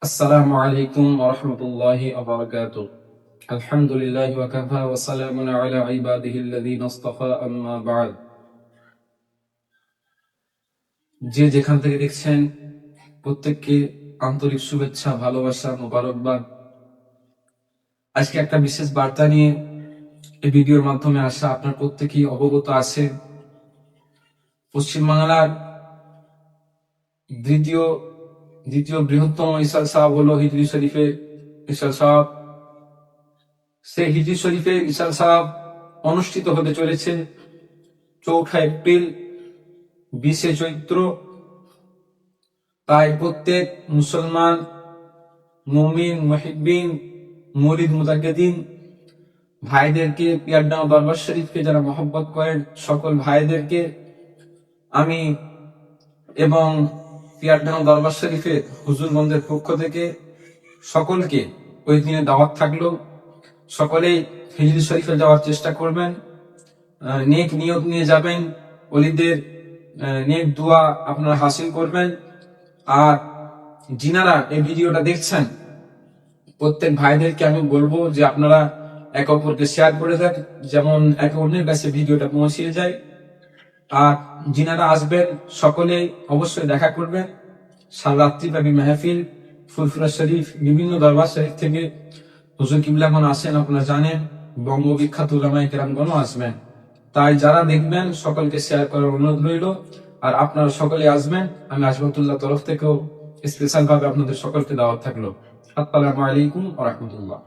আসসালামু আলাইকুম ওয়া রাহমাতুল্লাহি ওয়া বারাকাতুহু। আলহামদুলিল্লাহি ওয়া কাফা ওয়া সালামুন আলা ইবাদিহিল্লাযীনা ইসতাফা, আম্মা বা'দ। যে যেখান থেকে দেখছেন প্রত্যেককে আন্তরিক শুভেচ্ছা, ভালোবাসা, মোবারকবাদ। আজকে একটা বিশেষ বার্তা নিয়ে এই ভিডিওর মাধ্যমে আসা। আপনার প্রত্যেকেই অবগত আছে, পশ্চিমবাংলার দ্বিতীয় বৃহত্তম ইশাল সাহাব হলো হিজরি শরীফে ইশাল সাহাব। সেই হিজরি শরীফে ইশাল সাহাব অনুষ্ঠিত হতে চলেছে 4 এপ্রিল, 20 চৈত্র। তাই প্রত্যেক মুসলমান, মুমিন, মুহিব্বিন, মুরিদ, মুতাকিদিন ভাইদেরকে, পিয়ারডাঙ্গা দরবার শরীফকে যারা মহব্বত করেন সকল ভাইদেরকে আমি এবং পিয়ারডাঙ্গা দরবার শরীফে হুজুরগণদের পক্ষ থেকে সকলকে ওই দিনে দাওয়াত থাকলো। সকলেই হিজরি শরীফে যাওয়ার চেষ্টা করবেন, নেক নিয়ত নিয়ে যাবেন, ওলিদের নেক দোয়া আপনারা হাসিল করবেন। আর যিনারা এই ভিডিওটা দেখছেন প্রত্যেক ভাইদেরকে আমি বলবো যে আপনারা একে অপরকে শেয়ার করে দেন, যেমন একে অন্যের কাছে ভিডিওটা পৌঁছিয়ে যায়। আর যিনারা আসবেন সকলেই অবশ্যই দেখা করবেন। সারা রাত্রিব্যাপী মেহফিল, ফুরফুরা শরীফ, বিভিন্ন দরবার শরীফ থেকে হুজুর কিবলাগণ আসেন, আপনারা জানেন। বঙ্গবিখ্যাত উলামায়ে কেরামগণও আসবেন। তাই যারা দেখবেন সকলকে শেয়ার করার অনুরোধ রইল। আর আপনারা সকলে আসবেন, আমি আশরাফুল্লাহ তরফ থেকেও স্পেশাল ভাবে আপনাদের সকলকে দাওয়াত থাকলো। আসসালামু আলাইকুম ওয়া রাহমাতুল্লাহ।